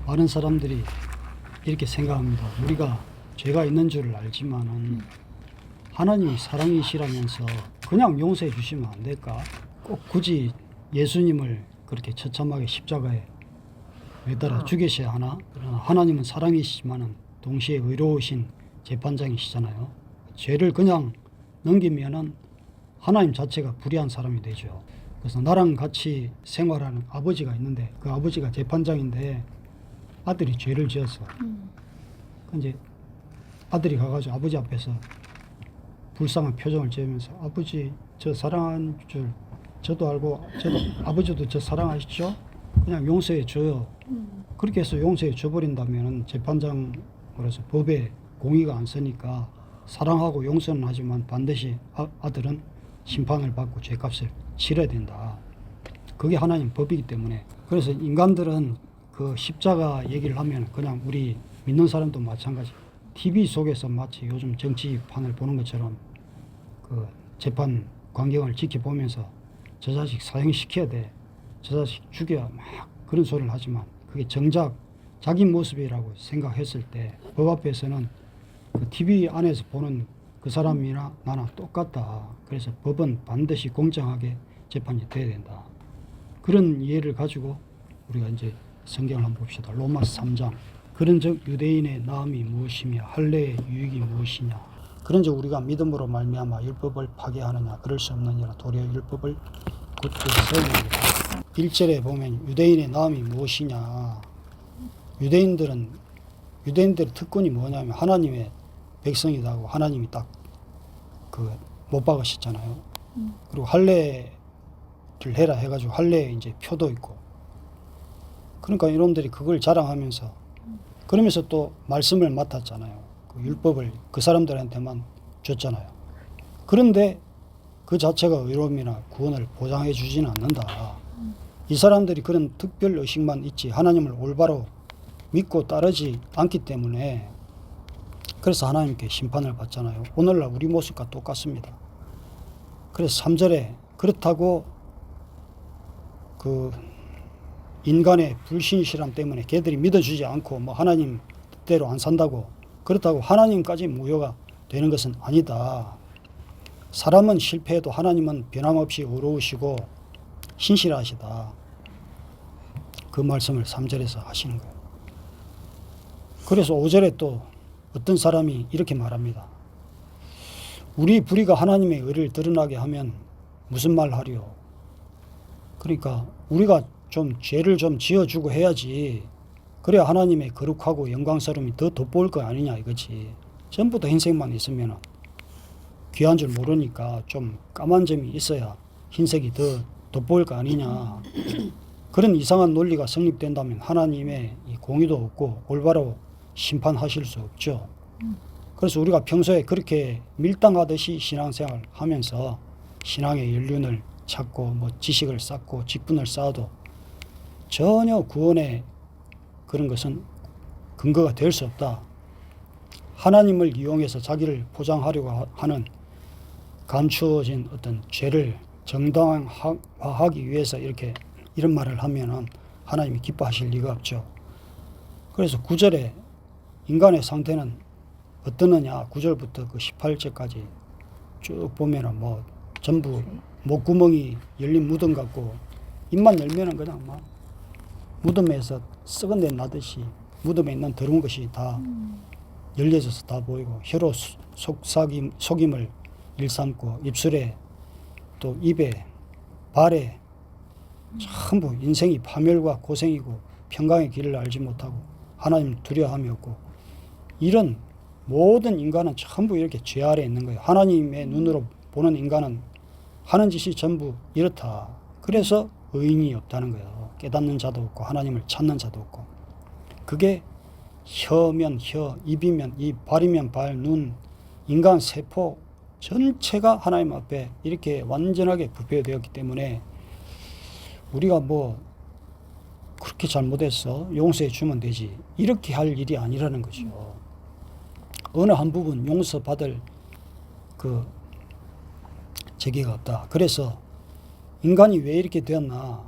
많은 사람들이 이렇게 생각합니다. 우리가 죄가 있는 줄 알지만은 하나님이 사랑이시라면서 그냥 용서해 주시면 안 될까? 꼭 굳이 예수님을 그렇게 처참하게 십자가에 매달아 죽이셔야 하나? 그러나 하나님은 사랑이시지만은 동시에 의로우신 재판장이시잖아요. 죄를 그냥 넘기면은 하나님 자체가 불의한 사람이 되죠. 그래서 나랑 같이 생활하는 아버지가 있는데 그 아버지가 재판장인데 아들이 죄를 지었어. 이제 아들이 가가지고 아버지 앞에서 불쌍한 표정을 지으면서 아버지 저 사랑하는 줄 저도 알고 저도 아버지도 저 사랑하시죠? 그냥 용서해 줘요. 그렇게 해서 용서해 줘버린다면 재판장으로서 법에 공의가 안 서니까 사랑하고 용서는 하지만 반드시 아들은 심판을 받고 죄값을 치러야 된다. 그게 하나님 법이기 때문에. 그래서 인간들은 그 십자가 얘기를 하면 그냥 우리 믿는 사람도 마찬가지. TV 속에서 마치 요즘 정치판을 보는 것처럼 그 재판 광경을 지켜보면서 저 자식 사형시켜야 돼. 저 자식 죽여야 막 그런 소리를 하지만 그게 정작 자기 모습이라고 생각했을 때 법 앞에서는 그 TV 안에서 보는 그 사람이나 나나 똑같다. 그래서 법은 반드시 공정하게 재판이 돼야 된다. 그런 이해를 가지고 우리가 이제 성경을 한번 봅시다. 로마서 3장. 그런즉 유대인의 나음이 무엇이며 할례의 유익이 무엇이냐. 그런즉 우리가 믿음으로 말미암아 율법을 파괴하느냐. 그럴 수 없느니라. 도리어 율법을 굳게 세우느니라. 1절에 보면 유대인의 나음이 무엇이냐. 유대인들의 특권이 뭐냐면 하나님의 백성이다 하고 하나님이 딱 그 못 박으셨잖아요. 그리고 할례를 해라 해가지고 할례에 이제 표도 있고. 그러니까 이놈들이 그걸 자랑하면서 그러면서 또 말씀을 맡았잖아요. 그 율법을 그 사람들한테만 줬잖아요. 그런데 그 자체가 의로움이나 구원을 보장해 주지는 않는다. 이 사람들이 그런 특별 의식만 있지 하나님을 올바로 믿고 따르지 않기 때문에 그래서 하나님께 심판을 받잖아요. 오늘날 우리 모습과 똑같습니다. 그래서 3절에 그렇다고 그 인간의 불신실함 때문에 걔들이 믿어주지 않고 뭐 하나님 뜻대로 안 산다고 그렇다고 하나님까지 무효가 되는 것은 아니다. 사람은 실패해도 하나님은 변함없이 의로우시고 신실하시다. 그 말씀을 3절에서 하시는 거예요. 그래서 5절에 또 어떤 사람이 이렇게 말합니다. 우리 불의가 하나님의 의를 드러나게 하면 무슨 말 하리요? 그러니까 우리가 좀 죄를 좀 지어주고 해야지. 그래야 하나님의 거룩하고 영광스러움이 더 돋보일 거 아니냐 이거지. 전부 다 흰색만 있으면 귀한 줄 모르니까 좀 까만 점이 있어야 흰색이 더 돋보일 거 아니냐. 그런 이상한 논리가 성립된다면 하나님의 이 공의도 없고 올바로 심판하실 수 없죠. 그래서 우리가 평소에 그렇게 밀당하듯이 신앙생활 하면서 신앙의 연륜을 찾고 뭐 지식을 쌓고 직분을 쌓아도 전혀 구원의 그런 것은 근거가 될 수 없다. 하나님을 이용해서 자기를 포장하려고 하는 감추어진 어떤 죄를 정당화하기 위해서 이렇게 이런 말을 하면은 하나님이 기뻐하실 리가 없죠. 그래서 9절에 인간의 상태는 어떠느냐 9절부터 그 18절까지 쭉 보면은 뭐 전부 목구멍이 열린 무덤 같고 입만 열면은 그냥 막 무덤에서 썩은 데 나듯이 무덤에 있는 더러운 것이 다 열려져서 다 보이고 혀로 속임을 일삼고 입술에 또 입에 발에 전부 인생이 파멸과 고생이고 평강의 길을 알지 못하고 하나님 두려워함이 없고 이런 모든 인간은 전부 이렇게 죄 아래에 있는 거예요. 하나님의 눈으로 보는 인간은 하는 짓이 전부 이렇다. 그래서 의인이 없다는 거예요. 깨닫는 자도 없고 하나님을 찾는 자도 없고 그게 혀면 혀, 입이면 입, 발이면 발, 눈, 인간 세포 전체가 하나님 앞에 이렇게 완전하게 부패되었기 때문에 우리가 뭐 그렇게 잘못했어 용서해 주면 되지 이렇게 할 일이 아니라는 거죠. 어느 한 부분 용서받을 그 재기가 없다. 그래서 인간이 왜 이렇게 되었나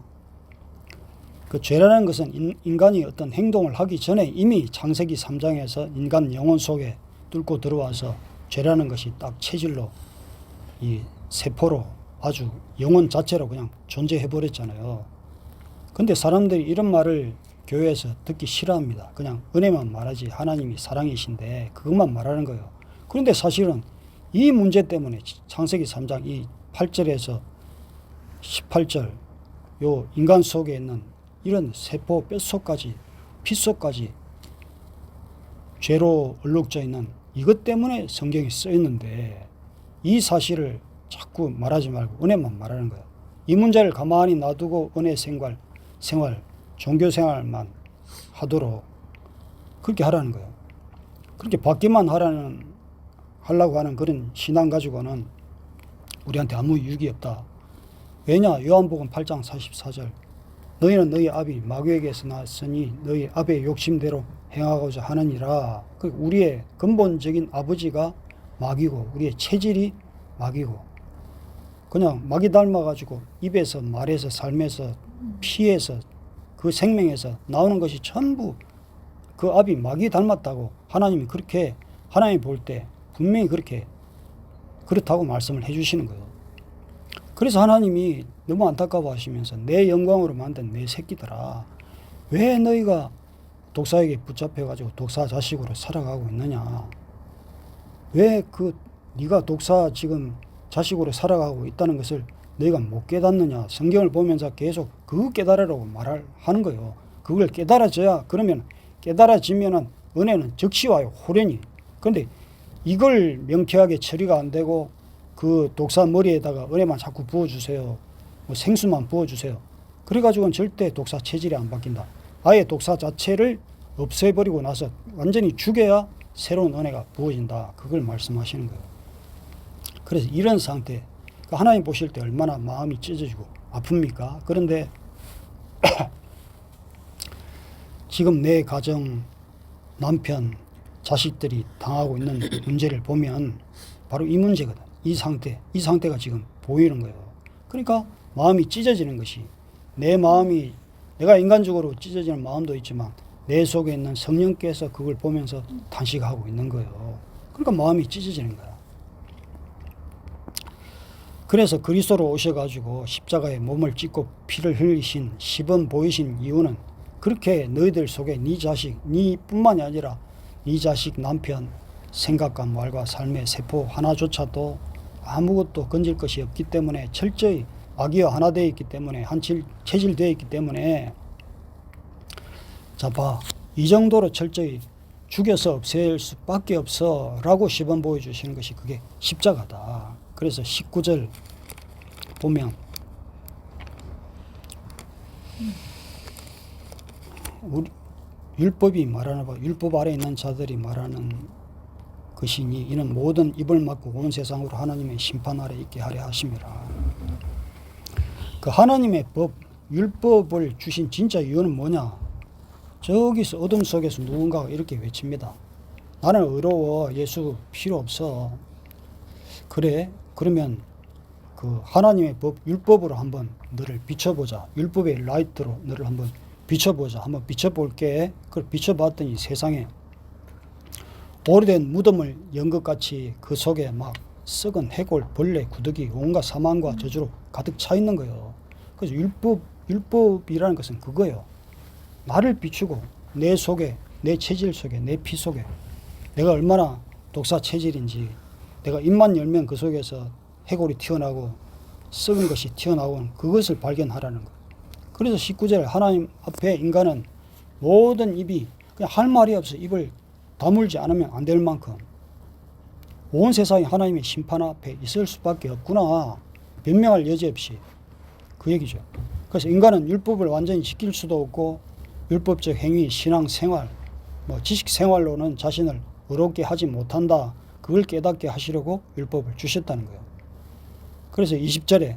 그 죄라는 것은 인간이 어떤 행동을 하기 전에 이미 창세기 3장에서 인간 영혼 속에 뚫고 들어와서 죄라는 것이 딱 체질로 이 세포로 아주 영혼 자체로 그냥 존재해 버렸잖아요. 근데 사람들이 이런 말을 교회에서 듣기 싫어합니다. 그냥 은혜만 말하지 하나님이 사랑이신데 그것만 말하는 거예요. 그런데 사실은 이 문제 때문에 창세기 3장 이 8절에서 18절 요 인간 속에 있는 이런 세포 뼛속까지 피속까지 죄로 얼룩져 있는 이것 때문에 성경이 써 있는데 이 사실을 자꾸 말하지 말고 은혜만 말하는 거예요. 이 문제를 가만히 놔두고 은혜 생활, 종교 생활만 하도록 그렇게 하라는 거예요. 그렇게 받기만 하려고 하는 그런 신앙 가지고는 우리한테 아무 유익이 없다. 왜냐? 요한복음 8장 44절 너희는 너희 아비 마귀에게서 났으니 너희 아비의 욕심대로 행하고자 하느니라. 우리의 근본적인 아버지가 마귀고 우리의 체질이 마귀고 그냥 마귀 닮아가지고 입에서 말에서 삶에서 피에서 그 생명에서 나오는 것이 전부 그 아비 마귀 닮았다고 하나님이 그렇게 하나님이 볼 때 분명히 그렇다고 말씀을 해주시는 거예요. 그래서 하나님이 너무 안타까워 하시면서 내 영광으로 만든 내 새끼들아 왜 너희가 독사에게 붙잡혀가지고 독사 자식으로 살아가고 있느냐. 왜 네가 독사 지금 자식으로 살아가고 있다는 것을 너희가 못 깨닫느냐. 성경을 보면서 계속 그거 깨달으라고 말하는 거예요. 그걸 깨달아져야 그러면 깨달아지면은 은혜는 즉시 와요. 호련히. 그런데 이걸 명쾌하게 처리가 안 되고 그 독사 머리에다가 은혜만 자꾸 부어주세요. 뭐 생수만 부어주세요. 그래가지고는 절대 독사 체질이 안 바뀐다. 아예 독사 자체를 없애버리고 나서 완전히 죽여야 새로운 은혜가 부어진다. 그걸 말씀하시는 거예요. 그래서 이런 상태, 하나님 보실 때 얼마나 마음이 찢어지고 아픕니까? 그런데 지금 내 가정, 남편, 자식들이 당하고 있는 문제를 보면 바로 이 문제거든. 이 상태가 지금 보이는 거예요. 그러니까 마음이 찢어지는 것이 내 마음이 내가 인간적으로 찢어지는 마음도 있지만 내 속에 있는 성령께서 그걸 보면서 탄식하고 있는 거예요. 그러니까 마음이 찢어지는 거야. 그래서 그리스도로 오셔가지고 십자가에 몸을 찢고 피를 흘리신 시범 보이신 이유는 그렇게 너희들 속에 네 자식, 네뿐만이 아니라 네 자식, 남편, 생각과 말과 삶의 세포 하나조차도 아무것도 건질 것이 없기 때문에 철저히 마귀와 하나 되어 있기 때문에 한 체질되어 있기 때문에 자 봐, 이 정도로 철저히 죽여서 없앨 수밖에 없어 라고 시범 보여주시는 것이 그게 십자가다. 그래서 19절 보면 우리 율법이 말하나 봐. 율법 아래 있는 자들이 말하는 것이니 이는 모든 입을 막고 온 세상으로 하나님의 심판 아래 있게 하려 하심이라. 그 하나님의 법, 율법을 주신 진짜 이유는 뭐냐? 저기서 어둠 속에서 누군가가 이렇게 외칩니다. 나는 의로워. 예수 필요 없어. 그래? 그러면 그 하나님의 법, 율법으로 한번 너를 비춰보자. 율법의 라이트로 너를 한번 비춰보자. 한번 비춰볼게. 그걸 비춰봤더니 세상에 오래된 무덤을 연 것 같이 그 속에 막 썩은 해골, 벌레, 구더기, 온갖 사망과 저주로 가득 차 있는 거예요. 그래서 율법이라는 것은 그거예요. 나를 비추고 내 속에, 내 체질 속에, 내 피 속에 내가 얼마나 독사 체질인지 내가 입만 열면 그 속에서 해골이 튀어나오고 썩은 것이 튀어나오는 그것을 발견하라는 거예요. 그래서 19절 하나님 앞에 인간은 모든 입이 그냥 할 말이 없어. 입을 다물지 않으면 안 될 만큼 온 세상이 하나님의 심판 앞에 있을 수밖에 없구나. 변명할 여지 없이 그 얘기죠. 그래서 인간은 율법을 완전히 지킬 수도 없고 율법적 행위, 신앙 생활, 지식 생활로는 자신을 의롭게 하지 못한다. 그걸 깨닫게 하시려고 율법을 주셨다는 거예요. 그래서 20절에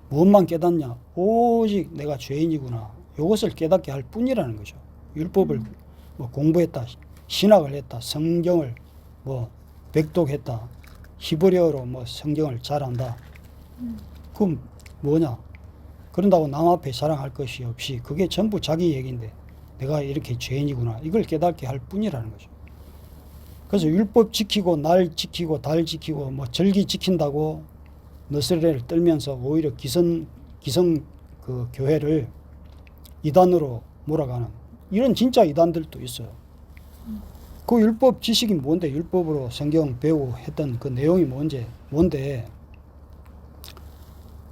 무엇만 깨닫냐? 오직 내가 죄인이구나. 이것을 깨닫게 할 뿐이라는 거죠. 율법을 공부했다, 신학을 했다, 성경을 백독했다, 히브리어로 성경을 잘 안다. 그럼 뭐냐? 그런다고 남 앞에 자랑할 것이 없이 그게 전부 자기 얘기인데 내가 이렇게 죄인이구나 이걸 깨닫게 할 뿐이라는 거죠. 그래서 율법 지키고 날 지키고 달 지키고 뭐 절기 지킨다고 너스레를 떨면서 오히려 기성 그 교회를 이단으로 몰아가는 이런 진짜 이단들도 있어요. 그 율법 지식이 뭔데, 율법으로 성경 배우고 했던 그 내용이 뭔데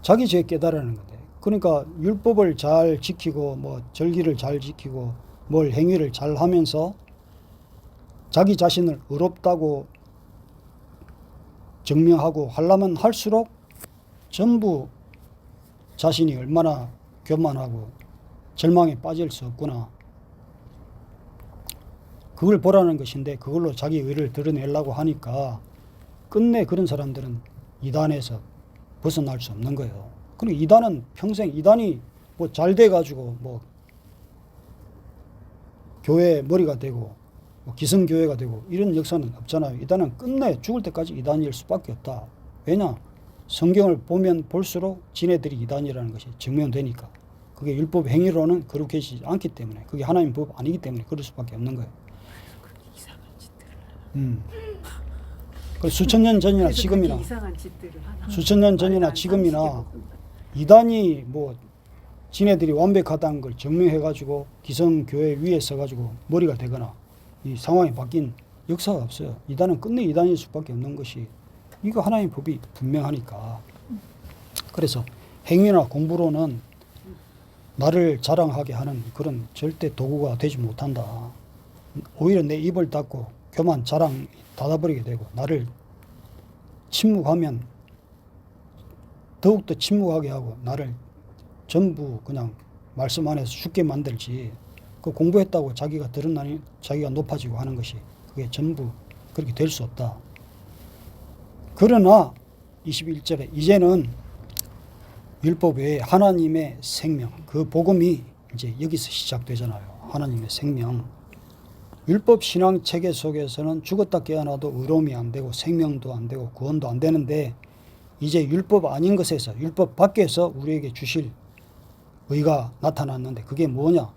자기 죄 깨달으는 건데. 그러니까 율법을 잘 지키고 뭐 절기를 잘 지키고 뭘 행위를 잘 하면서 자기 자신을 의롭다고 증명하고 하려면 할수록 전부 자신이 얼마나 교만하고 절망에 빠질 수 없구나. 그걸 보라는 것인데 그걸로 자기 의를 드러내려고 하니까 끝내 그런 사람들은 이단에서 벗어날 수 없는 거예요. 그리고 이단은 평생 이단이 뭐 잘 돼가지고 뭐 교회 머리가 되고 뭐 기성교회가 되고 이런 역사는 없잖아요. 이단은 끝내 죽을 때까지 이단일 수밖에 없다. 왜냐? 성경을 보면 볼수록 지네들이 이단이라는 것이 증명되니까. 그게 율법 행위로는 그렇게 되지 않기 때문에, 그게 하나님 법 아니기 때문에 그럴 수밖에 없는 거예요. 이상한 짓들을 그 수천 년 전이나 지금이나 이상한 짓들을 하나. 수천 년 전이나 지금이나 이단이 뭐 지네들이 완벽하다는 걸 증명해가지고 기성교회 위에 서가지고 머리가 되거나 이 상황이 바뀐 역사가 없어요. 이단은 끝내 이단일 수밖에 없는 것이 이거 하나님 법이 분명하니까. 그래서 행위나 공부로는 나를 자랑하게 하는 그런 절대 도구가 되지 못한다. 오히려 내 입을 닫고 교만 자랑 닫아버리게 되고 나를 침묵하면 더욱더 침묵하게 하고 나를 전부 그냥 말씀 안에서 죽게 만들지. 그 공부했다고 자기가 드러나니 자기가 높아지고 하는 것이 그게 전부 그렇게 될 수 없다. 그러나 21절에 이제는 율법 외에 하나님의 생명, 그 복음이 이제 여기서 시작되잖아요. 하나님의 생명. 율법 신앙 체계 속에서는 죽었다 깨어나도 의로움이 안 되고 생명도 안 되고 구원도 안 되는데 이제 율법 아닌 것에서 율법 밖에서 우리에게 주실 의가 나타났는데 그게 뭐냐?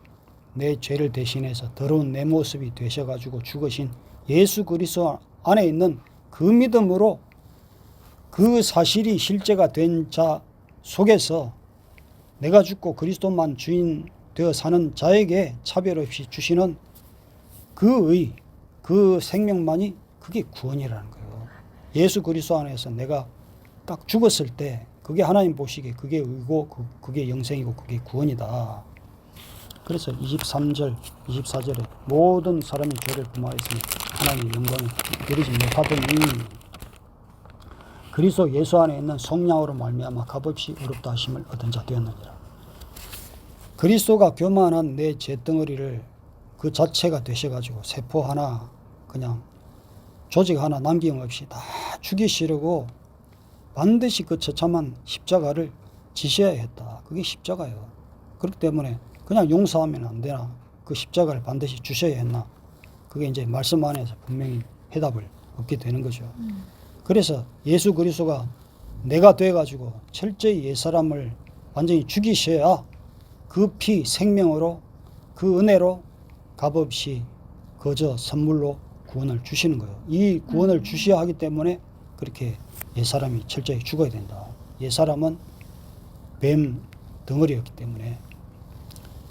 내 죄를 대신해서 더러운 내 모습이 되셔가지고 죽으신 예수 그리스도 안에 있는 그 믿음으로 그 사실이 실제가 된 자 속에서 내가 죽고 그리스도만 주인 되어 사는 자에게 차별 없이 주시는 그 의, 그 생명만이 그게 구원이라는 거예요. 예수 그리스도 안에서 내가 딱 죽었을 때 그게 하나님 보시기에 그게 의고 그게 영생이고 그게 구원이다. 그래서 23절, 24절에 모든 사람이 죄를 범하였으니 하나님의 영광을 이루지 못하더니 그리스도 예수 안에 있는 속량으로 말미암아 값없이 의롭다 하심을 얻은 자 되었느니라. 그리스도가 교만한 내 죄덩어리를 그 자체가 되셔가지고 세포 하나 그냥 조직 하나 남김없이 다 죽이시려고 반드시 그 처참한 십자가를 지셔야 했다. 그게 십자가예요. 그렇기 때문에 그냥 용서하면 안 되나? 그 십자가를 반드시 주셔야 했나? 그게 이제 말씀 안에서 분명히 해답을 얻게 되는 거죠. 그래서 예수 그리스도가 내가 돼가지고 철저히 옛사람을 완전히 죽이셔야 그 피 생명으로 그 은혜로 값없이 거저 선물로 구원을 주시는 거예요. 이 구원을 주셔야 하기 때문에 그렇게 옛사람이 철저히 죽어야 된다. 옛사람은 뱀 덩어리였기 때문에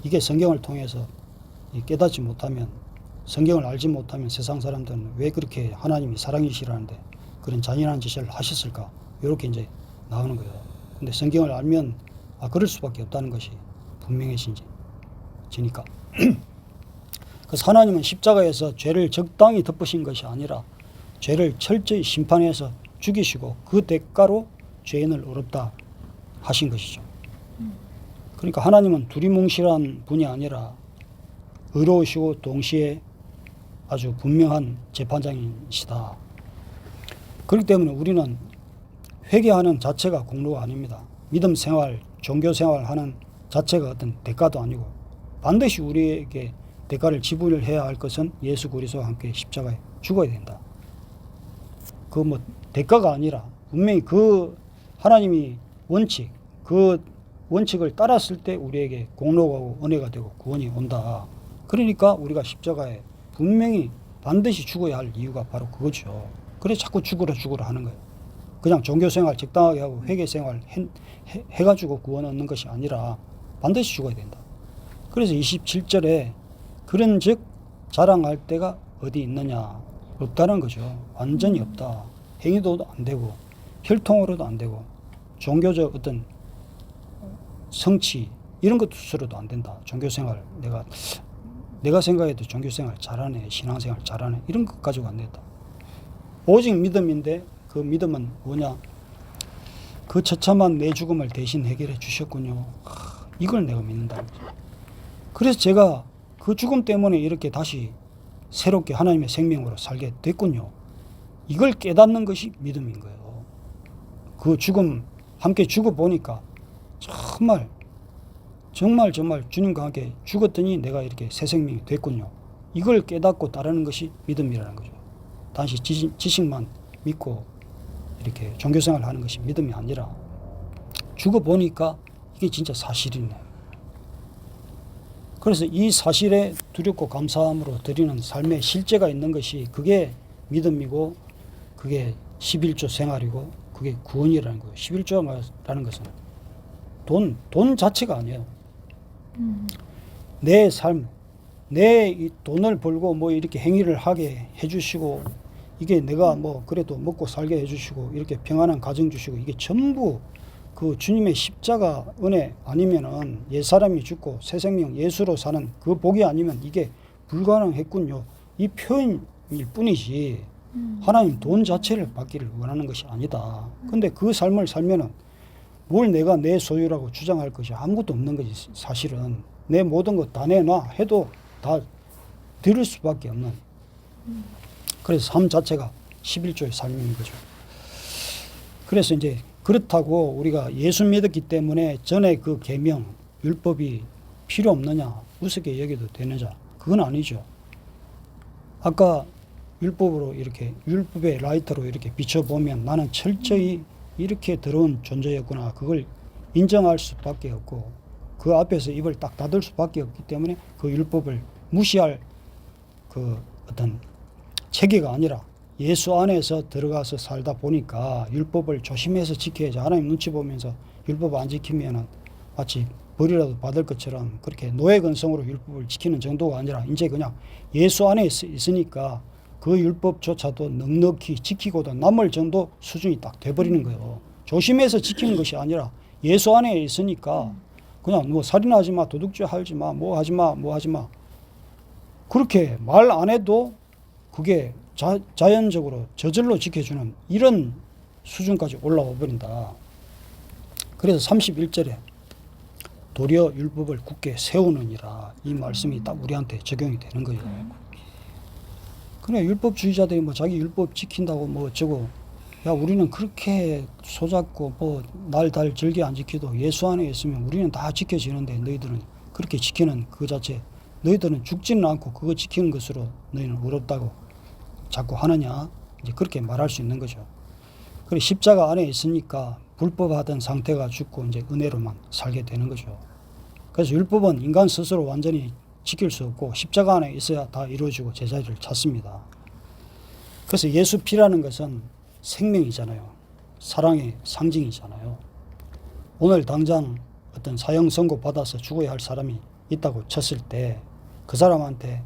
이게 성경을 통해서 깨닫지 못하면 성경을 알지 못하면 세상 사람들은 왜 그렇게 하나님이 사랑이시라는데 그런 잔인한 짓을 하셨을까? 이렇게 이제 나오는 거예요. 근데 성경을 알면 그럴 수밖에 없다는 것이 분명해지니까. 그래서 하나님은 십자가에서 죄를 적당히 덮으신 것이 아니라 죄를 철저히 심판해서 죽이시고 그 대가로 죄인을 의롭다 하신 것이죠. 그러니까 하나님은 두리뭉실한 분이 아니라 의로우시고 동시에 아주 분명한 재판장이시다. 그렇기 때문에 우리는 회개하는 자체가 공로가 아닙니다. 믿음 생활, 종교 생활하는 자체가 어떤 대가도 아니고 반드시 우리에게 대가를 지불을 해야 할 것은 예수 그리스도와 함께 십자가에 죽어야 된다. 그 뭐 대가가 아니라 분명히 그 하나님이 원칙, 그 원칙을 따랐을 때 우리에게 공로가 오고 은혜가 되고 구원이 온다. 그러니까 우리가 십자가에 분명히 반드시 죽어야 할 이유가 바로 그거죠. 그래서 자꾸 죽으라 하는 거예요. 그냥 종교생활 적당하게 하고 회개생활 해가지고 구원 얻는 것이 아니라 반드시 죽어야 된다. 그래서 27절에 그런 즉 자랑할 때가 어디 있느냐. 없다는 거죠. 완전히 없다. 행위도도 안 되고 혈통으로도 안 되고 종교적 어떤 성취 이런 것으로도 안 된다. 종교생활 내가 생각해도 종교생활 잘하네, 신앙생활 잘하네 이런 것 가지고 안 된다. 오직 믿음인데 그 믿음은 뭐냐? 그 처참한 내 죽음을 대신 해결해 주셨군요. 이걸 내가 믿는다. 그래서 제가 그 죽음 때문에 이렇게 다시 새롭게 하나님의 생명으로 살게 됐군요. 이걸 깨닫는 것이 믿음인 거예요. 그 죽음 함께 죽어보니까 정말 주님과 함께 죽었더니 내가 이렇게 새 생명이 됐군요. 이걸 깨닫고 따르는 것이 믿음이라는 거죠. 단지 지식만 믿고 이렇게 종교생활을 하는 것이 믿음이 아니라 죽어보니까 이게 진짜 사실이네요. 그래서 이 사실에 두렵고 감사함으로 드리는 삶의 실제가 있는 것이 그게 믿음이고 그게 11조 생활이고 그게 구원이라는 거예요. 11조라는 것은 돈 자체가 아니에요. 내 삶, 내 이 돈을 벌고 뭐 이렇게 행위를 하게 해주시고 이게 내가 뭐 그래도 먹고 살게 해주시고 이렇게 평안한 가정 주시고 이게 전부 그 주님의 십자가 은혜 아니면은 옛사람이 죽고 새 생명 예수로 사는 그 복이 아니면 이게 불가능했군요. 이 표현일 뿐이지 하나님 돈 자체를 받기를 원하는 것이 아니다. 근데 그 삶을 살면은 뭘 내가 내 소유라고 주장할 것이 아무것도 없는 거지. 사실은 내 모든 것 다 내놔 해도 다 들을 수밖에 없는. 그래서 삶 자체가 11조의 삶인 거죠. 그래서 이제 그렇다고 우리가 예수 믿었기 때문에 전에 그 계명 율법이 필요 없느냐 우습게 여겨도 되느냐 그건 아니죠. 아까 율법으로 이렇게 율법의 라이터로 이렇게 비춰보면 나는 철저히 이렇게 더러운 존재였구나 그걸 인정할 수밖에 없고 그 앞에서 입을 딱 닫을 수밖에 없기 때문에 그 율법을 무시할 그 어떤 체계가 아니라 예수 안에서 들어가서 살다 보니까 율법을 조심해서 지켜야지. 하나님 눈치 보면서 율법 안 지키면은 마치 벌이라도 받을 것처럼 그렇게 노예근성으로 율법을 지키는 정도가 아니라 이제 그냥 예수 안에 있으니까 그 율법조차도 넉넉히 지키고도 남을 정도 수준이 딱 돼버리는 거예요. 조심해서 지키는 것이 아니라 예수 안에 있으니까 그냥 뭐 살인하지 마, 도둑질 하지 마, 뭐 하지 마, 뭐 하지 마. 그렇게 말 안 해도 그게 자연적으로 저절로 지켜주는 이런 수준까지 올라와 버린다. 그래서 31절에 도리어 율법을 굳게 세우느니라 이 말씀이 딱 우리한테 적용이 되는 거예요. 그래 율법주의자들이 뭐 자기 율법 지킨다고 뭐 어쩌고 야 우리는 그렇게 소잡고 뭐 날 절개 안 지켜도 예수 안에 있으면 우리는 다 지켜지는데 너희들은 그렇게 지키는 그 자체 너희들은 죽지는 않고 그거 지키는 것으로 너희는 어렵다고 자꾸 하느냐 이제 그렇게 말할 수 있는 거죠. 그리고 십자가 안에 있으니까 불법하던 상태가 죽고 이제 은혜로만 살게 되는 거죠. 그래서 율법은 인간 스스로 완전히 지킬 수 없고 십자가 안에 있어야 다 이루어지고 제자리를 찾습니다. 그래서 예수 피라는 것은 생명이잖아요. 사랑의 상징이잖아요. 오늘 당장 어떤 사형 선고 받아서 죽어야 할 사람이 있다고 쳤을 때 그 사람한테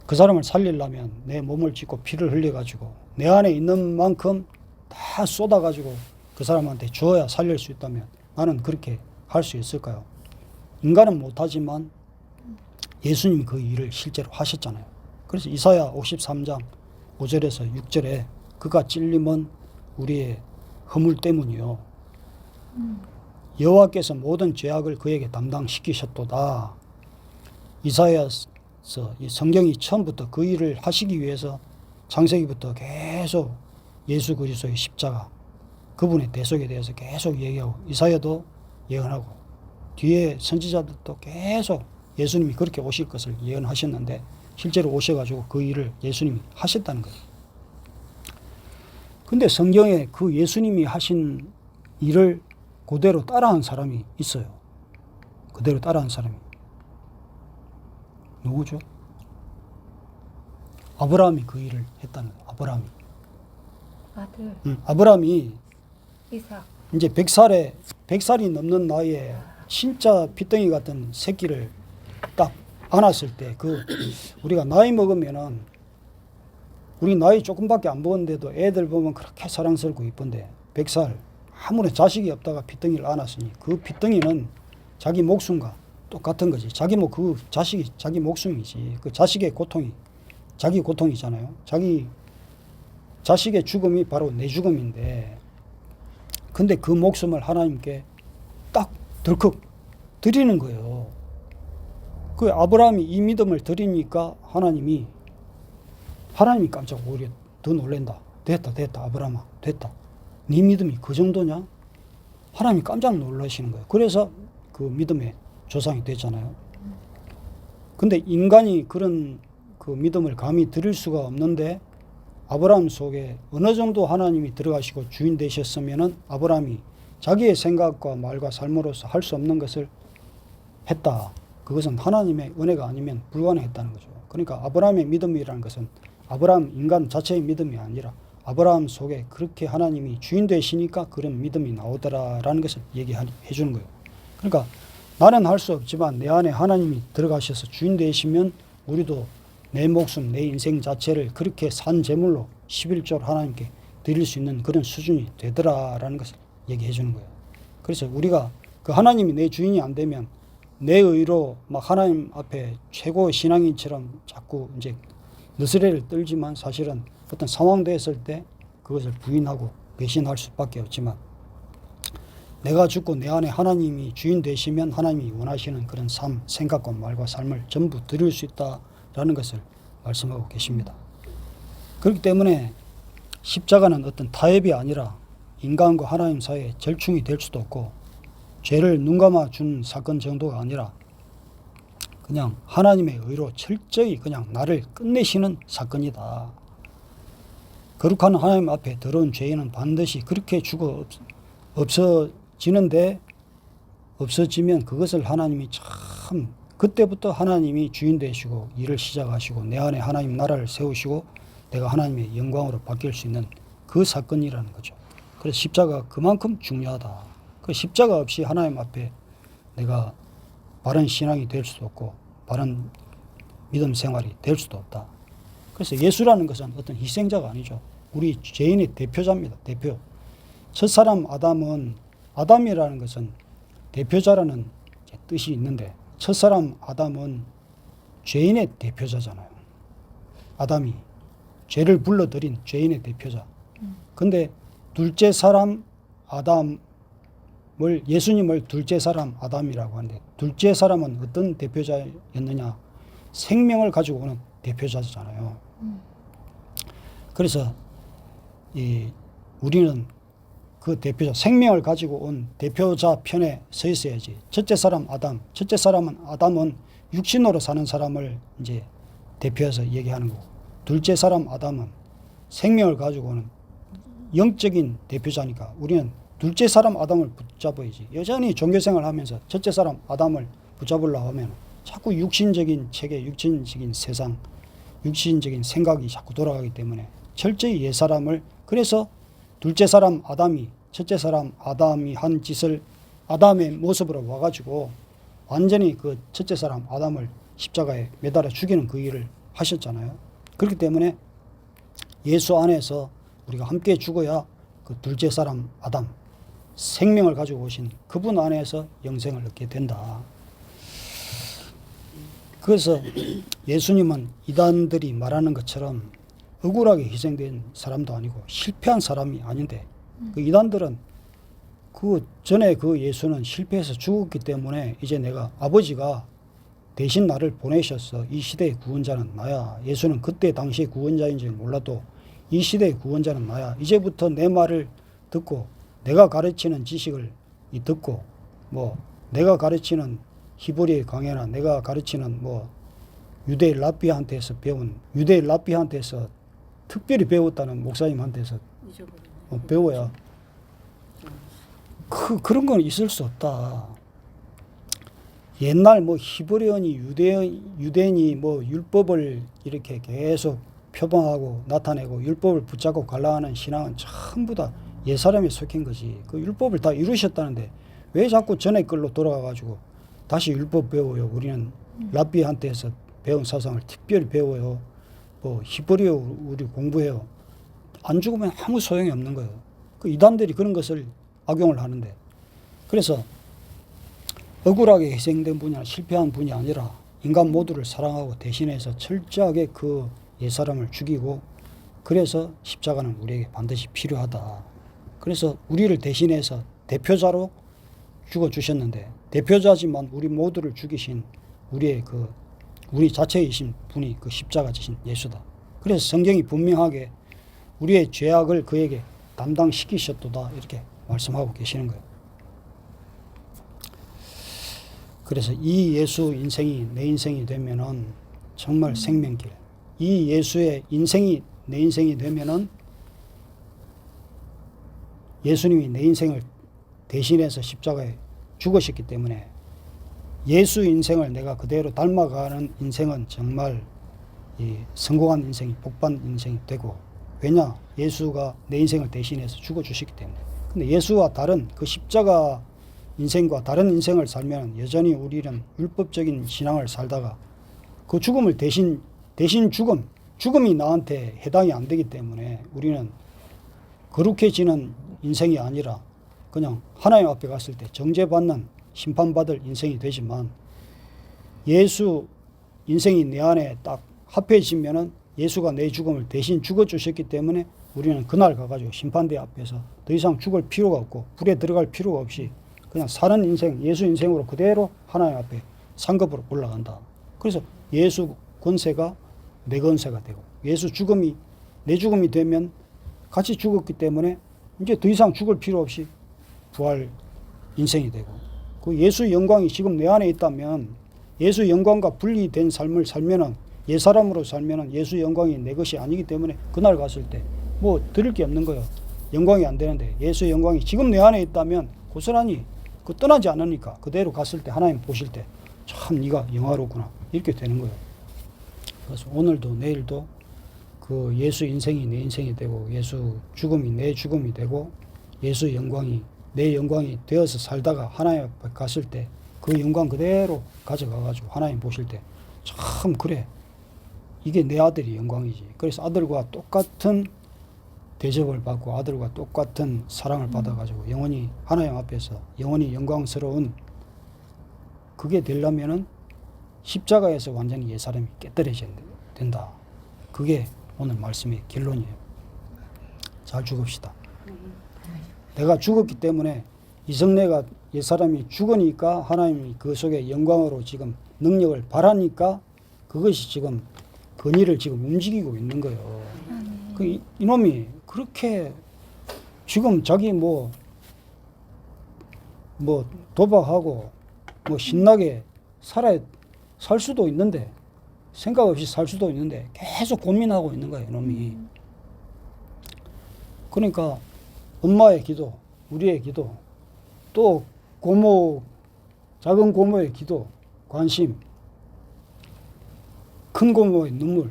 그 사람을 살리려면 내 몸을 찢고 피를 흘려가지고 내 안에 있는 만큼 다 쏟아가지고 그 사람한테 주어야 살릴 수 있다면 나는 그렇게 할 수 있을까요? 인간은 못하지만 예수님이 그 일을 실제로 하셨잖아요. 그래서 이사야 53장 5절에서 6절에 그가 찔림은 우리의 허물 때문이요 여호와께서 모든 죄악을 그에게 담당시키셨도다. 이사야서 이 성경이 처음부터 그 일을 하시기 위해서 창세기부터 계속 예수 그리스도의 십자가 그분의 대속에 대해서 계속 얘기하고 이사야도 예언하고 뒤에 선지자들도 계속 예수님이 그렇게 오실 것을 예언하셨는데 실제로 오셔가지고 그 일을 예수님이 하셨다는 거예요. 근데 성경에 그 예수님이 하신 일을 그대로 따라한 사람이 있어요. 그대로 따라한 사람이. 누구죠? 아브라함이 그 일을 했다는 거예요. 아브라함이. 아들 아브라함이 이삭. 이제 100살이 넘는 나이에 진짜 핏덩이 같은 새끼를 딱 안았을 때, 우리가 나이 먹으면은, 우리 나이 조금밖에 안 먹었는데도 애들 보면 그렇게 사랑스럽고 이쁜데, 100살, 아무런 자식이 없다가 핏덩이를 안았으니, 그 핏덩이는 자기 목숨과 똑같은 거지. 그 자식이 자기 목숨이지. 그 자식의 고통이 자기 고통이잖아요. 자기 자식의 죽음이 바로 내 죽음인데, 근데 그 목숨을 하나님께 딱 덜컥 드리는 거예요. 그 아브라함이 이 믿음을 드리니까 하나님이 깜짝 오히려 더 놀란다. 됐다 아브라함아, 됐다. 네 믿음이 그 정도냐? 하나님이 깜짝 놀라시는 거예요. 그래서 그 믿음의 조상이 됐잖아요. 근데 인간이 그런 그 믿음을 감히 드릴 수가 없는데, 아브라함 속에 어느 정도 하나님이 들어가시고 주인 되셨으면은 아브라함이 자기의 생각과 말과 삶으로서 할 수 없는 것을 했다. 그것은 하나님의 은혜가 아니면 불가능했다는 거죠. 그러니까 아브라함의 믿음이라는 것은 아브라함 인간 자체의 믿음이 아니라 아브라함 속에 그렇게 하나님이 주인 되시니까 그런 믿음이 나오더라라는 것을 얘기해 주는 거예요. 그러니까 나는 할 수 없지만 내 안에 하나님이 들어가셔서 주인 되시면 우리도 내 목숨, 내 인생 자체를 그렇게 산 제물로 11조를 하나님께 드릴 수 있는 그런 수준이 되더라라는 것을 얘기해 주는 거예요. 그래서 우리가 그 하나님이 내 주인이 안 되면 내 의로 막 하나님 앞에 최고 신앙인처럼 자꾸 이제 느스레를 떨지만, 사실은 어떤 상황 됐을 때 그것을 부인하고 배신할 수밖에 없지만, 내가 죽고 내 안에 하나님이 주인 되시면 하나님이 원하시는 그런 삶, 생각과 말과 삶을 전부 드릴 수 있다라는 것을 말씀하고 계십니다. 그렇기 때문에 십자가는 어떤 타협이 아니라 인간과 하나님 사이에 절충이 될 수도 없고, 죄를 눈감아 준 사건 정도가 아니라 그냥 하나님의 의로 철저히 그냥 나를 끝내시는 사건이다. 거룩한 하나님 앞에 더러운 죄인은 반드시 그렇게 죽어 없어지는데, 없어지면 그것을 하나님이 참 그때부터 하나님이 주인 되시고 일을 시작하시고 내 안에 하나님 나라를 세우시고 내가 하나님의 영광으로 바뀔 수 있는 그 사건이라는 거죠. 그래서 십자가가 그만큼 중요하다. 그 십자가 없이 하나님 앞에 내가 바른 신앙이 될 수도 없고 바른 믿음 생활이 될 수도 없다. 그래서 예수라는 것은 어떤 희생자가 아니죠. 우리 죄인의 대표자입니다. 대표. 첫사람 아담이라는 것은 대표자라는 뜻이 있는데, 첫사람 아담은 죄인의 대표자잖아요. 아담이 죄를 불러들인 죄인의 대표자. 근데 둘째 사람 아담을, 예수님을 둘째 사람 아담이라고 하는데, 둘째 사람은 어떤 대표자였느냐? 생명을 가지고 오는 대표자잖아요. 그래서 우리는 그 대표자, 생명을 가지고 온 대표자 편에 서 있어야지. 첫째 사람 아담은 육신으로 사는 사람을 이제 대표해서 얘기하는 거고, 둘째 사람 아담은 생명을 가지고 오는 영적인 대표자니까 우리는 둘째 사람 아담을 붙잡아야지. 여전히 종교생활을 하면서 첫째 사람 아담을 붙잡으려고 하면 자꾸 육신적인 체계, 육신적인 세상, 육신적인 생각이 자꾸 돌아가기 때문에 철저히 옛사람을, 그래서 둘째 사람 아담이 첫째 사람 아담이 한 짓을 아담의 모습으로 와가지고 완전히 그 첫째 사람 아담을 십자가에 매달아 죽이는 그 일을 하셨잖아요. 그렇기 때문에 예수 안에서 우리가 함께 죽어야 그 둘째 사람 아담, 생명을 가지고 오신 그분 안에서 영생을 얻게 된다. 그래서 예수님은 이단들이 말하는 것처럼 억울하게 희생된 사람도 아니고 실패한 사람이 아닌데, 그 이단들은 그 전에 그 예수는 실패해서 죽었기 때문에 이제 내가 아버지가 대신 나를 보내셨어. 이 시대의 구원자는 나야. 예수는 그때 당시의 구원자인지 몰라도 이 시대의 구원자는 나야. 이제부터 내 말을 듣고 내가 가르치는 지식을 듣고 뭐 내가 가르치는 히브리의 강해나 내가 가르치는 뭐 유대 랍비한테서 배운, 유대 랍비한테서 특별히 배웠다는 목사님한테서 배워야 그런 건 있을 수 없다. 옛날 뭐 히브리언이 유대인이 뭐 율법을 이렇게 계속 표방하고 나타내고 율법을 붙잡고 갈라하는 신앙은 전부 다 옛사람에 속한 거지. 그 율법을 다 이루셨다는데 왜 자꾸 전에 걸로 돌아가가지고 다시 율법 배워요. 우리는 랍비한테서 배운 사상을 특별히 배워요. 뭐 히브리어 우리 공부해요. 안 죽으면 아무 소용이 없는 거예요. 그 이단들이 그런 것을 악용을 하는데, 그래서 억울하게 희생된 분이나 실패한 분이 아니라 인간 모두를 사랑하고 대신해서 철저하게 그 옛사람을 죽이고, 그래서 십자가는 우리에게 반드시 필요하다. 그래서 우리를 대신해서 대표자로 죽어주셨는데, 대표자지만 우리 모두를 죽이신 우리 자체이신 분이 그 십자가 지신 예수다. 그래서 성경이 분명하게 우리의 죄악을 그에게 담당시키셨도다 이렇게 말씀하고 계시는 거예요. 그래서 이 예수 인생이 내 인생이 되면은 정말 생명길. 이 예수의 인생이 내 인생이 되면은 예수님이 내 인생을 대신해서 십자가에 죽으셨기 때문에 예수 인생을 내가 그대로 닮아가는 인생은 정말 이 성공한 인생이 복받은 인생이 되고, 왜냐? 예수가 내 인생을 대신해서 죽어주셨기 때문에. 근데 예수와 다른 그 십자가 인생과 다른 인생을 살면 여전히 우리는 율법적인 신앙을 살다가 그 죽음을 대신 죽음이 나한테 해당이 안 되기 때문에 우리는 거룩해지는 인생이 아니라 그냥 하나님 앞에 갔을 때 정죄받는 심판받을 인생이 되지만, 예수 인생이 내 안에 딱 합해지면은 예수가 내 죽음을 대신 죽어주셨기 때문에 우리는 그날 가가지고 심판대 앞에서 더 이상 죽을 필요가 없고 불에 들어갈 필요가 없이 그냥 사는 인생, 예수 인생으로 그대로 하나님 앞에 상급으로 올라간다. 그래서 예수 권세가 내 권세가 되고, 예수 죽음이 내 죽음이 되면 같이 죽었기 때문에 이제 더 이상 죽을 필요 없이 부활 인생이 되고, 그 예수 영광이 지금 내 안에 있다면 예수 영광과 분리된 삶을 살면은, 옛사람으로 살면은 예수 영광이 내 것이 아니기 때문에 그날 갔을 때 뭐 드릴 게 없는 거예요. 영광이 안 되는데 예수 영광이 지금 내 안에 있다면 고스란히 그 떠나지 않으니까 그대로 갔을 때 하나님 보실 때 참 네가 영화롭구나 이렇게 되는 거예요. 그래서 오늘도 내일도 그 예수 인생이 내 인생이 되고, 예수 죽음이 내 죽음이 되고, 예수 영광이 내 영광이 되어서 살다가 하나님 앞에 갔을 때 그 영광 그대로 가져가가지고 하나님 보실 때 참 그래, 이게 내 아들이 영광이지. 그래서 아들과 똑같은 대접을 받고 아들과 똑같은 사랑을 받아가지고 영원히 하나님 앞에서 영원히 영광스러운 그게 되려면은 십자가에서 완전히 옛사람이 깨뜨려져야 된다. 그게 오늘 말씀의 결론이에요. 잘 죽읍시다. 내가 죽었기 때문에 이성내가 옛사람이 죽으니까 하나님이 그 속에 영광으로 지금 능력을 발하니까 그것이 지금 건의를 지금 움직이고 있는 거예요. 그 이놈이 그렇게 지금 자기 뭐 도박하고 뭐 신나게 살 수도 있는데, 생각 없이 살 수도 있는데 계속 고민하고 있는 거예요, 이놈이. 그러니까 엄마의 기도, 우리의 기도, 또 고모, 작은 고모의 기도, 관심, 큰 고모의 눈물,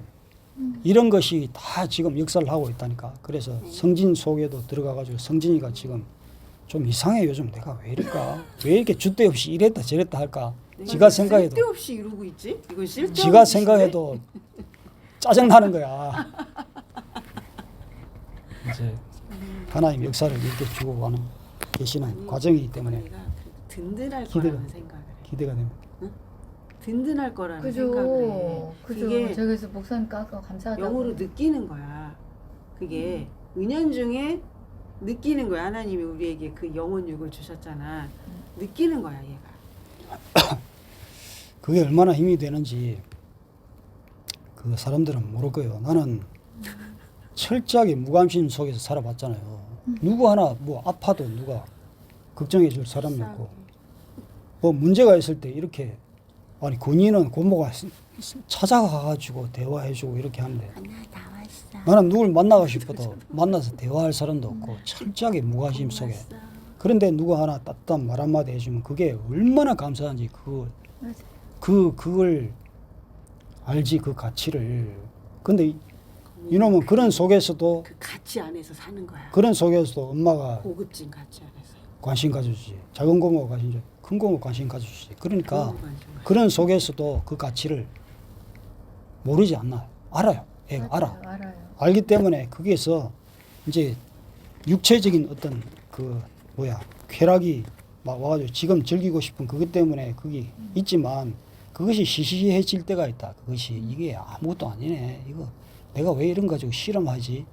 이런 것이 다 지금 역사를 하고 있다니까. 그래서 성진 속에도 들어가가지고 성진이가 지금 좀 이상해. 요즘 내가 왜 이럴까? 왜 이렇게 줏대 없이 이랬다 저랬다 할까? 지가 생각해도 쓸데없이 이러고 있지? 이거 쓸데없는 지가 짓인데? 생각해도 짜증나는 거야. 이제 하나님 역사를 이렇게 주고 가는 계시는 과정이기 때문에 우리가 든든할 기대가- 거라는 생각을 해. 기대가 됩니다. 든든할 거라는 생각을 해. 그죠. 이게 저기서 목사님께 아까 감사하다고. 영으로 느끼는 거야. 그게 은연중에 느끼는 거야. 하나님이 우리에게 그 영혼육을 주셨잖아. 느끼는 거야, 얘가. 그게 얼마나 힘이 되는지 그 사람들은 모를 거예요. 나는 철저하게 무관심 속에서 살아봤잖아요. 누구 하나 뭐 아파도 누가 걱정해 줄 사람이 없고, 뭐 문제가 있을 때 이렇게, 아니 군인은 고모가 찾아가가지고 대화해주고 이렇게 하는데 나는 누굴 만나고 싶어도 만나서 대화할 사람도 없고 철저하게 무관심 속에 그런데 누가 하나 따뜻한 말 한마디 해주면 그게 얼마나 감사한지 맞아요. 그걸 알지, 그 가치를. 근데 이놈은 그런 속에서도 그 가치 안에서 사는 거야. 그런 속에서도 엄마가 고급진 가치 안에서. 관심 가져주지. 작은 고모 관심 줘. 큰 고모 관심 가져주지. 그러니까 그런 관심 가져. 그런 속에서도 그 가치를 모르지 않나. 알아요. 애가 알아. 알아요. 알기 때문에 거기에서 이제 육체적인 어떤 그 쾌락이 막 와가지고 지금 즐기고 싶은 그것 때문에 그게 있지만 그것이 시시해질 때가 있다. 그것이 이게 아무것도 아니네. 이거 내가 왜 이런 거 가지고 실험하지?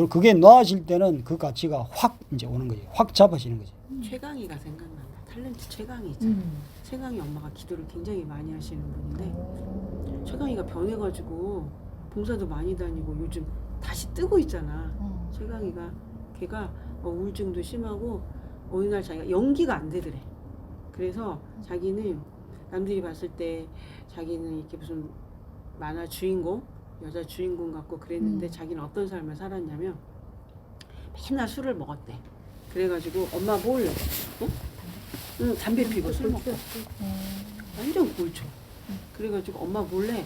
그게 놓아질 때는 그 가치가 확 이제 오는 거지. 확 잡아지는 거지. 최강희가 생각난다. 탤런트 최강희 있잖아. 최강희 엄마가 기도를 굉장히 많이 하시는 분인데 최강희가 변해가지고 봉사도 많이 다니고 요즘 다시 뜨고 있잖아. 최강희가 걔가 우울증도 심하고 어느 날 자기가 연기가 안 되더래. 그래서 자기는 남들이 봤을 때 자기는 이렇게 무슨 만화 주인공, 여자 주인공 같고 그랬는데 자기는 어떤 삶을 살았냐면 맨날 술을 먹었대. 그래가지고 엄마 몰래 응, 담배 피고 술 먹고 완전 골초. 그래가지고 엄마 몰래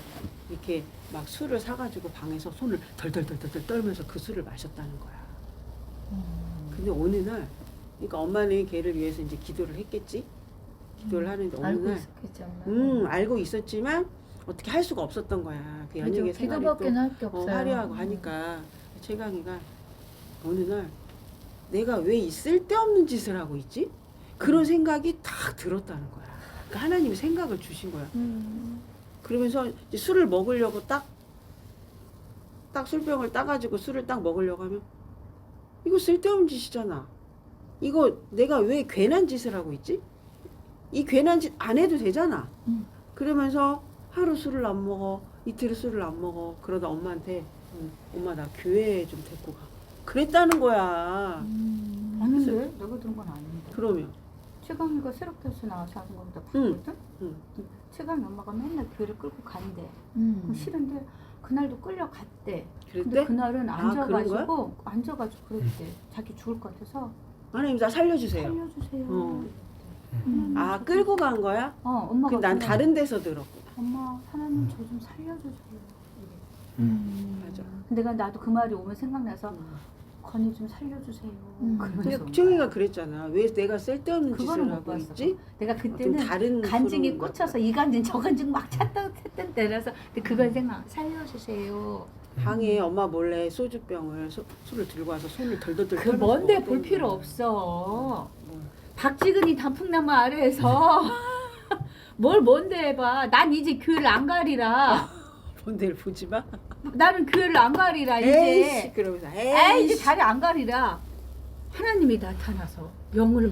이렇게 막 술을 사가지고 방에서 손을 덜덜덜덜 떨면서 그 술을 마셨다는 거야. 근데 어느 날, 그러니까 엄마는 걔를 위해서 이제 기도를 했겠지. 기도를 하는데 어느 알고 날, 있었겠죠. 알고 있었지만 어떻게 할 수가 없었던 거야. 그 연예계 생활이 기도밖에 또 할 게 없어요. 화려하고 하니까 최강희가 어느 날 내가 왜 이 쓸데없는 짓을 하고 있지? 그런 생각이 딱 들었다는 거야. 그러니까 하나님이 생각을 주신 거야. 그러면서 이제 술을 먹으려고 딱 술병을 따가지고 술을 딱 먹으려고 하면 이거 쓸데없는 짓이잖아. 이거 내가 왜 괜한 짓을 하고 있지? 이 괜한 짓 안 해도 되잖아. 그러면서 하루 술을 안 먹어, 이틀 술을 안 먹어. 그러다 엄마한테 엄마 나 교회에 좀 데리고 가. 그랬다는 거야. 아닌데? 내가 들은 건 아닌데. 그러면 최강희가 새롭게서 나와서 하는 겁니다. 응. 봤거든? 응. 최강희 엄마가 맨날 교회를 끌고 간대. 음. 싫은데 그날도 끌려갔대. 근데 그랬대? 그날은 아, 그런 앉아가지고 그랬대. 자기 죽을 것 같아서 하나님 나 살려주세요. 살려주세요. 어. 아 끌고 간 거야? 엄마가 그럼 난 그냥, 다른 데서 들었구나. 엄마 하나님 저 좀 살려주세요. 맞아. 내가 나도 그 말이 오면 생각나서 건이 좀 살려주세요. 근데 그러면서 최영이가 그랬잖아. 왜 내가 쓸데없는 그거는 짓을 못 하고 봤어. 있지? 내가 좀 그때는 다른 간증이 프로그램 꽂혀서 이 간증 저 간증 막 찾던 때라서 근데 그걸 생각 살려주세요. 방에 엄마 몰래 소주병을 술을 들고 와서 손을 덜덜덜 그 떨면서 뭔데 먹었던 볼 필요 거야. 없어. 뭘. 박지근이 단풍나무 아래에서 뭘 뭔데 해봐. 난 이제 교회를 안 가리라. 본데를 보지 마. 나는 교회를 안 가리라 에이씨 이제. 그러면서 에이 이제 에이씨. 다리 안 가리라. 하나님이 나타나서 영을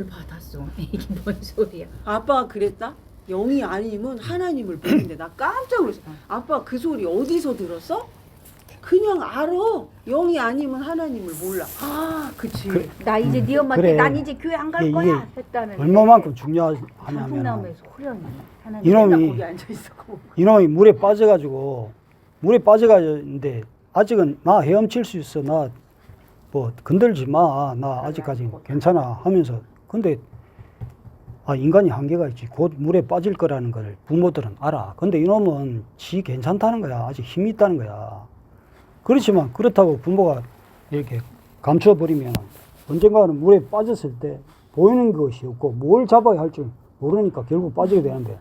받았어. 이게 뭔 소리야? 아빠가 그랬다? 영이 아니면 하나님을 보는데 나 깜짝 놀랐어. 아빠 그 소리 어디서 들었어? 그냥 알아. 영이 아니면 하나님을 몰라. 아, 그치. 나 이제 네 엄마한테 그래. 난 이제 교회 안 갈 이게 거야 했다는. 얼마만큼 중요하냐면 단풍나무에서 호련히 하나님. 맨날 이놈이 거기 앉아 있었고. 이놈이 물에 빠져가지는데 아직은 나 헤엄칠 수 있어. 나 뭐 건들지 마. 나 아직까지 괜찮아 하면서 근데 인간이 한계가 있지. 곧 물에 빠질 거라는 걸 부모들은 알아. 근데 이놈은 지 괜찮다는 거야. 아직 힘이 있다는 거야. 그렇지만 그렇다고 부모가 이렇게 감춰버리면 언젠가는 물에 빠졌을 때 보이는 것이 없고 뭘 잡아야 할 줄 모르니까 결국 빠지게 되는데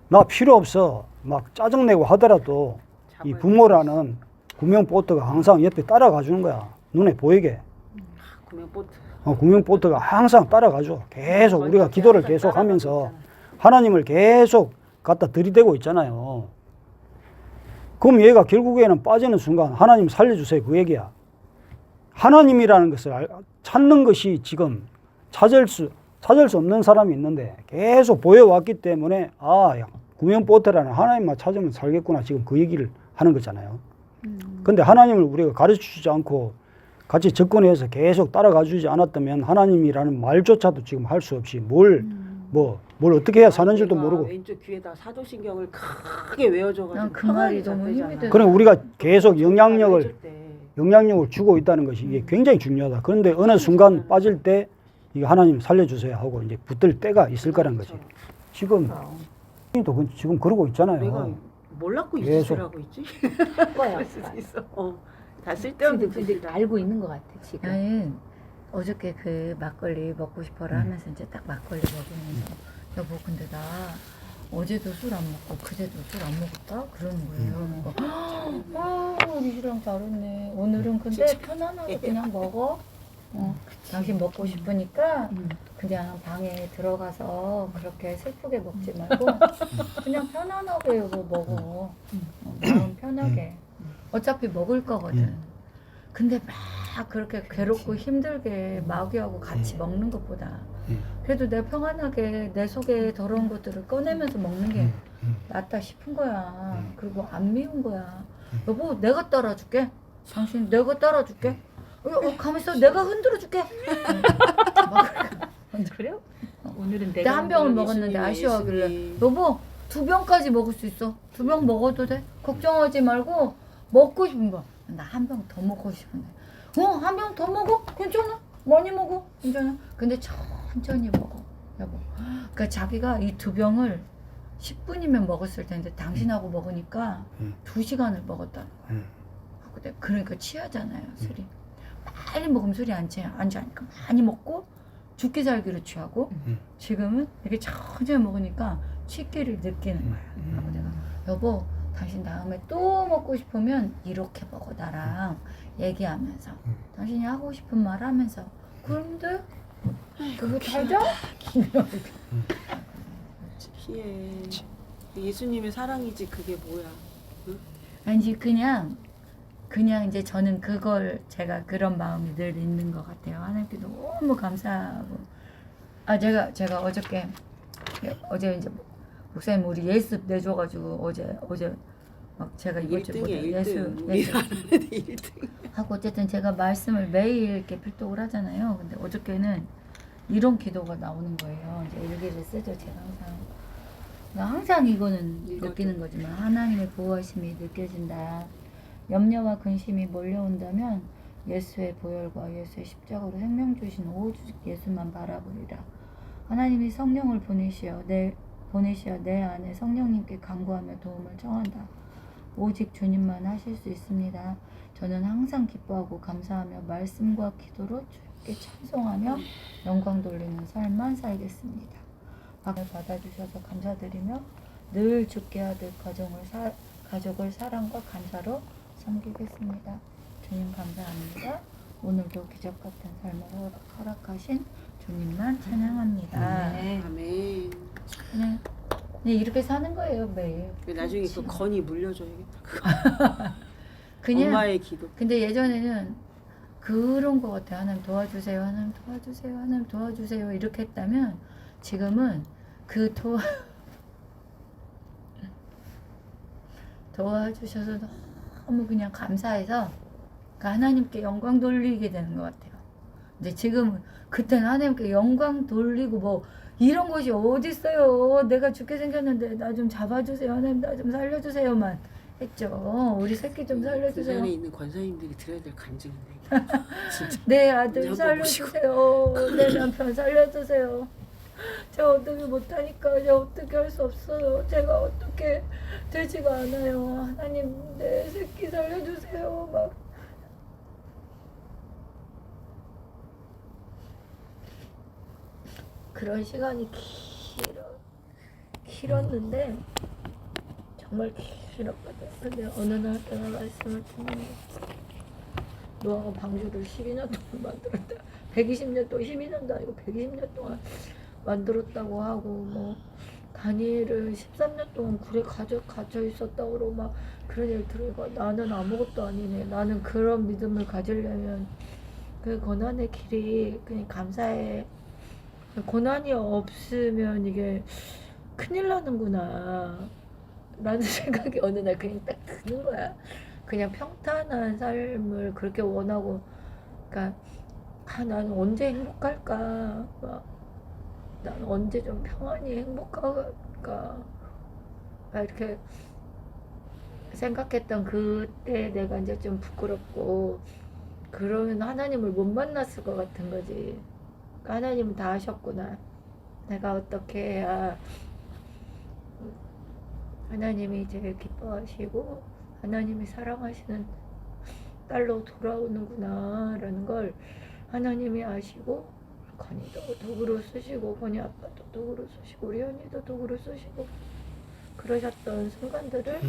나 필요 없어. 막 짜증내고 하더라도 이 부모라는 구명보트가 항상 옆에 따라가 주는 거야. 눈에 보이게. 구명보트. 구명보트가 항상 따라가죠. 계속 우리가 기도를 계속 하면서 하나님을 계속 갖다 들이대고 있잖아요. 그럼 얘가 결국에는 빠지는 순간 하나님 살려주세요 그 얘기야. 하나님이라는 것을 찾는 것이 지금 찾을 수 없는 사람이 있는데 계속 보여왔기 때문에 구명보트라는 하나님만 찾으면 살겠구나 지금 그 얘기를 하는 거잖아요. 근데 하나님을 우리가 가르쳐주지 않고 같이 접근해서 계속 따라가 주지 않았다면 하나님이라는 말조차도 지금 할 수 없이 뭘 어떻게 해야 사는 줄도 모르고. 왼쪽 귀에다 사도신경을 크게 외워줘가지고 난 그 말이 너무 힘이 들어. 그래 우리가 계속 영향력을 영향력을 주고 있다는 것이 이게 굉장히 중요하다. 그런데 어느 순간 빠질 때 이게 하나님 살려주세요 하고 이제 붙들 때가 있을 거란 거지. 지금 또 지금 그러고 내가 있잖아요. 뭘 낳고 이 계속. 짓을 하고 있지? 거야. 그럴 수도 있어. 다 근데, 쓸데없는 근데 짓이다. 알고 있는 것 같아 지금. 나는 어저께 그 막걸리 먹고 싶어라 하면서 이제 딱 막걸리 먹으면서 여보 근데 나 어제도 술 안 먹고 그제도 술 안 먹었다? 그러는 거예요. 그래서 우리 씨랑 다르네. 오늘은 근데 편안하게 그냥 먹어. 당신 먹고 싶으니까 그냥 방에 들어가서 그렇게 슬프게 먹지 말고 그냥 편안하게 여보 먹어. 마음 편하게. 어차피 먹을 거거든. 근데 막 그렇게 괴롭고 힘들게 마귀하고 같이 먹는 것보다 그래도 내가 평안하게 내 속에 더러운 것들을 꺼내면서 먹는 게 낫다 싶은 거야. 그리고 안 미운 거야. 여보 내가 따라줄게. 당신 내가 따라줄게. 가만있어 내가 흔들어줄게. 그래요? 오늘은 내가 한 병을 먹었는데 아쉬워하길래 여보 2병까지 먹을 수 있어. 2병 먹어도 돼. 걱정하지 말고 먹고 싶은 거. 나 한 병 더 먹고 싶은데. 한 병 더 먹어? 괜찮아. 많이 먹어. 괜찮아. 근데 천천히 먹어. 여보. 그러니까 자기가 이 2병을 10분이면 먹었을 텐데 당신하고 먹으니까 2시간을 먹었다는 거야. 그러니까 취하잖아요, 술이. 빨리 먹으면 술이 안 취하니까 많이 먹고 죽기 살기로 취하고 지금은 이렇게 천천히 먹으니까 취기를 느끼는 거야. 하고 내가 여보 당신 다음에 또 먹고 싶으면 이렇게 먹어 나랑 얘기하면서 당신이 하고 싶은 말 하면서 그럼 돼? 그거 달죠? 피해. 예수님의 사랑이지 그게 뭐야? 아니 그냥 이제 저는 그걸 제가 그런 마음이 늘 있는 것 같아요. 하나님께 너무 감사하고 제가 어제 이제 목사님 우리 예습 내줘가지고 어제 막 제가 이것 좀 1등이야 예수 1등. 하고 어쨌든 제가 말씀을 매일 이렇게 필독을 하잖아요. 근데 어저께는 이런 기도가 나오는 거예요. 이제 일기를 쓰죠. 제가 항상 이거는 느끼는 거지만 하나님의 보호하심이 느껴진다. 염려와 근심이 몰려온다면 예수의 보혈과 예수의 십자가로 생명 주신 오직 예수만 바라보리라. 하나님이 성령을 보내시어 내 안에 성령님께 간구하며 도움을 청한다. 오직 주님만 하실 수 있습니다. 저는 항상 기뻐하고 감사하며 말씀과 기도로 주께 찬송하며 영광 돌리는 삶만 살겠습니다. 박을 받아주셔서 감사드리며 늘 주께 아들 가족을 사랑과 감사로 섬기겠습니다. 주님 감사합니다. 오늘도 기적 같은 삶을 허락하신 주님만 찬양합니다. 아멘. 그냥 이렇게 사는 거예요 매일. 나중에 그 건이 물려줘야겠다. 그냥 엄마의 기도. 근데 예전에는 그런 거 같아. 하나님 도와주세요. 하나님 도와주세요. 하나님 도와주세요. 이렇게 했다면 지금은 그 도와주셔서 너무 그냥 감사해서 하나님께 영광 돌리게 되는 것 같아요. 근데 지금은 그때는 하나님께 영광 돌리고 뭐 이런 것이 어디 있어요. 내가 죽게 생겼는데 나 좀 잡아주세요. 하나님 나 좀 살려주세요만 했죠. 우리 새끼 좀 살려주세요. 주변에 있는 권사님들이 들어야 될 간증인데. 진짜. 내 아들 한번 살려주세요. 내 남편 살려주세요. 제가 어떻게 못하니까 제가 어떻게 할 수 없어요. 제가 어떻게 되지가 않아요. 하나님 내 새끼 살려주세요. 막 그런 시간이 길었는데 정말 길었거든. 근데 어느 날 내가 말씀을 듣는 노아가 방주를 12년 동안 만들었다. 120년 동안 12년도 아니고 120년 동안 만들었다고 하고 뭐 다니엘을 13년 동안 굴에 갇혀 있었다고 그러고 막 그런 얘기를 들으니까 나는 아무것도 아니네. 나는 그런 믿음을 가지려면 그 고난의 길이 그냥 감사해. 고난이 없으면 이게 큰일 나는구나 라는 생각이 어느 날 그냥 딱 드는 거야. 그냥 평탄한 삶을 그렇게 원하고 그러니까 나는 언제 행복할까 막 나는 언제 좀 평안히 행복할까 이렇게 생각했던 그때 내가 이제 좀 부끄럽고 그러면 하나님을 못 만났을 것 같은 거지. 그러니까 하나님은 다 하셨구나. 내가 어떻게 해야 하나님이 제일 기뻐하시고 하나님이 사랑하시는 딸로 돌아오는구나 라는 걸 하나님이 아시고 건이도 도구로 쓰시고 건이 아빠도 도구로 쓰시고 우리 현이도 도구로 쓰시고 그러셨던 순간들을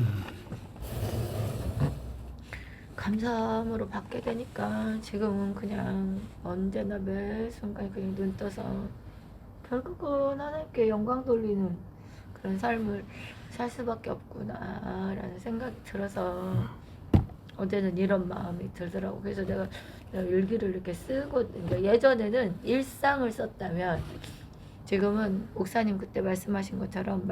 감사함으로 받게 되니까 지금은 그냥 언제나 매 순간 그냥 눈 떠서 결국은 하나님께 영광 돌리는 그런 삶을 살 수밖에 없구나 라는 생각이 들어서 어제는 이런 마음이 들더라고. 그래서 내가 일기를 이렇게 쓰고, 그러니까 예전에는 일상을 썼다면 지금은 목사님 그때 말씀하신 것처럼